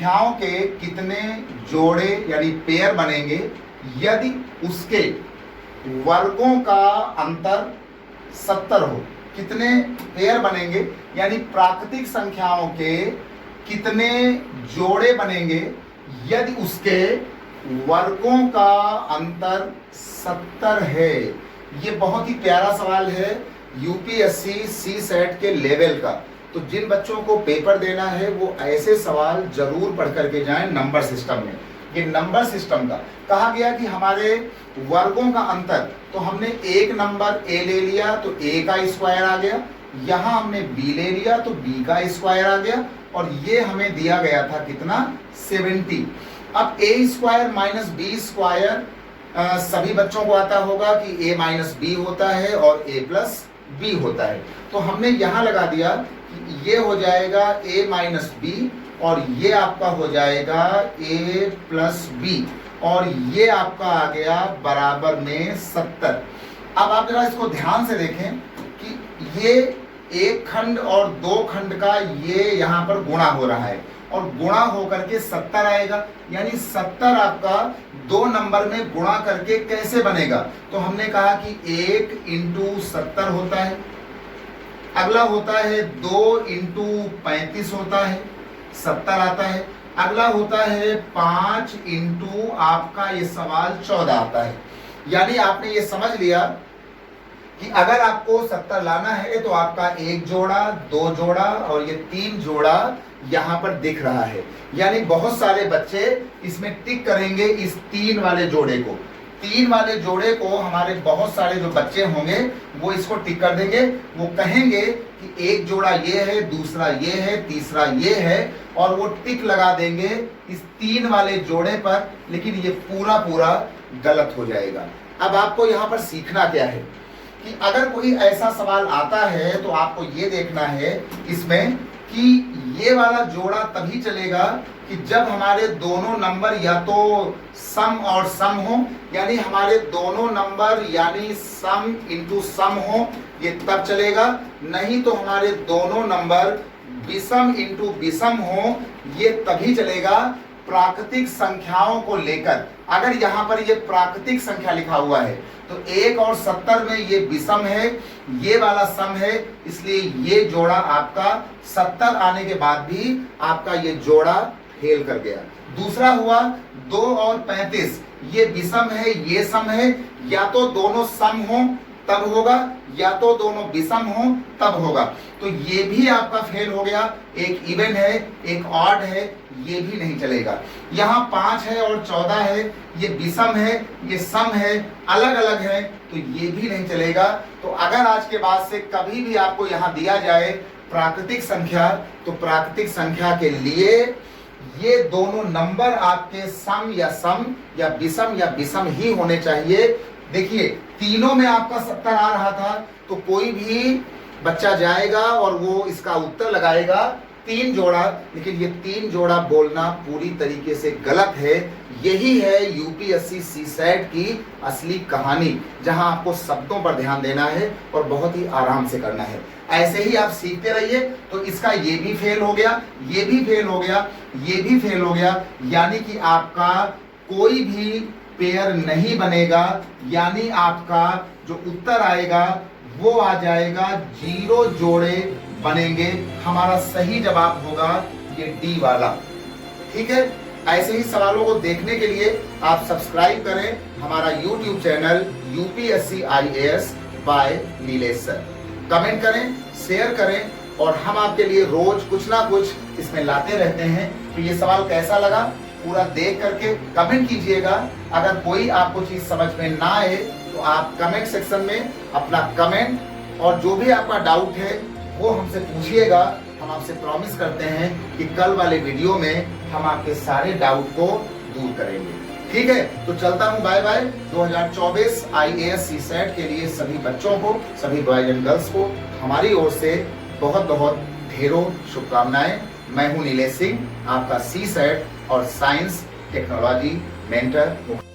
संख्याओं के कितने जोड़े यानी पेयर बनेंगे यदि उसके वर्गों का अंतर 70 हो। कितने पेयर बनेंगे यानी प्राकृतिक संख्याओं के कितने जोड़े बनेंगे यदि उसके वर्गों का अंतर 70 है। ये बहुत ही प्यारा सवाल है यूपीएससी सीसेट के लेवल का। तो जिन बच्चों को पेपर देना है वो ऐसे सवाल जरूर पढ़ करके जाएं। नंबर सिस्टम में, ये नंबर सिस्टम का कहा गया कि हमारे वर्गों का अंतर, तो हमने एक नंबर ए ले लिया तो ए का स्क्वायर आ गया, यहां हमने बी ले लिया तो बी का स्क्वायर आ गया, और ये हमें दिया गया था कितना 70। अब ए स्क्वायर माइनस बी स्क्वायर सभी बच्चों को आता होगा कि ए माइनस बी होता है और ए प्लस बी होता है। तो हमने यहां लगा दिया कि ये हो जाएगा ए माइनस बी और ये आपका हो जाएगा ए प्लस बी, और ये आपका आ गया बराबर में 70। अब आप जरा इसको ध्यान से देखें कि ये एक खंड और दो खंड का ये यहाँ पर गुणा हो रहा है और गुणा होकर के 70 आएगा, यानी 70 आपका दो नंबर में गुणा करके कैसे बनेगा। तो हमने कहा कि 1 × 70 होता है, अगला होता है 2 × 35 होता है 70 आता है, अगला होता है 5 × आपका ये सवाल 14 आता है। यानी आपने ये समझ लिया कि अगर आपको 70 लाना है तो आपका एक जोड़ा, दो जोड़ा और ये 3 जोड़ा यहाँ पर दिख रहा है। यानी बहुत सारे बच्चे इसमें टिक करेंगे इस 3 वाले जोड़े को। 3 वाले जोड़े को हमारे बहुत सारे जो बच्चे होंगे वो इसको टिक कर देंगे। वो कहेंगे कि एक जोड़ा ये है, दूसरा ये है, तीसरा ये है, और वो टिक लगा देंगे इस 3 वाले जोड़े पर, लेकिन ये पूरा पूरा गलत हो जाएगा। अब आपको यहाँ पर सीखना क्या है कि अगर कोई ऐसा सवाल आता है तो आपको ये देखना है इसमें कि ये वाला जोड़ा तभी चलेगा कि जब हमारे दोनों नंबर या तो सम और सम हो, यानी हमारे दोनों नंबर यानी सम इंटू सम हो, ये तब चलेगा। नहीं तो हमारे दोनों नंबर विषम इंटू विषम हो, ये तभी चलेगा। प्राकृतिक संख्याओं को लेकर अगर यहाँ पर ये प्राकृतिक संख्या लिखा हुआ है तो 1 और 70 में ये विषम है, ये वाला सम है, इसलिए ये जोड़ा आपका 70 आने के बाद भी आपका ये जोड़ा फेल कर गया। दूसरा हुआ 2 और 35, ये विषम है, ये सम है, या तो दोनों सम हो तब होगा या तो दोनों विषम हो तब होगा, तो ये भी आपका फेल हो गया। एक इवन है, एक ऑड है, ये भी नहीं चलेगा। यहाँ 5 है और 14 है, ये विषम है, ये सम है, अलग अलग है, तो ये भी नहीं चलेगा। तो अगर आज के बाद से कभी भी आपको यहाँ दिया जाए प्राकृतिक संख्या, तो प्राकृतिक संख्या के लिए ये दोनों नंबर आपके सम या विषम ही होने चाहिए। देखिए तीनों में आपका 70 आ रहा था तो कोई भी बच्चा जाएगा और वो इसका उत्तर लगाएगा 3 जोड़ा, लेकिन ये 3 जोड़ा बोलना पूरी तरीके से गलत है। यही है यूपीएससी सीसेट की असली कहानी, जहां आपको शब्दों पर ध्यान देना है और बहुत ही आराम से करना है। ऐसे ही आप सीखते रहिए। तो इसका ये भी फेल हो गया, ये भी फेल हो गया, ये भी फेल हो गया, यानी कि आपका कोई भी पेयर नहीं बनेगा, यानी आपका जो उत्तर आएगा वो आ जाएगा 0 जोड़े बनेंगे। हमारा सही जवाब होगा ये डी वाला। ठीक है, ऐसे ही सवालों को देखने के लिए आप सब्सक्राइब करें हमारा YouTube channel UPSC IAS by Nilesh sir. Comment करें, शेयर करें, और हम आपके लिए रोज कुछ ना कुछ इसमें लाते रहते हैं। तो ये सवाल कैसा लगा पूरा देख करके कमेंट कीजिएगा। अगर कोई आपको चीज समझ में ना आए तो आप कमेंट सेक्शन में अपना कमेंट और जो भी आपका डाउट है वो हमसे पूछिएगा। हम आपसे प्रॉमिस करते हैं कि कल वाले वीडियो में हम आपके सारे डाउट को दूर करेंगे। ठीक है, तो चलता हूँ, बाय बाय। 2024 आईएएस सीसेट के लिए सभी बच्चों को, सभी बॉयज एंड गर्ल्स को हमारी ओर से बहुत बहुत ढेरों शुभकामनाएं। मैं हूँ नीलेश सिंह, आपका सीसेट और साइंस टेक्नोलॉजी मेंटर।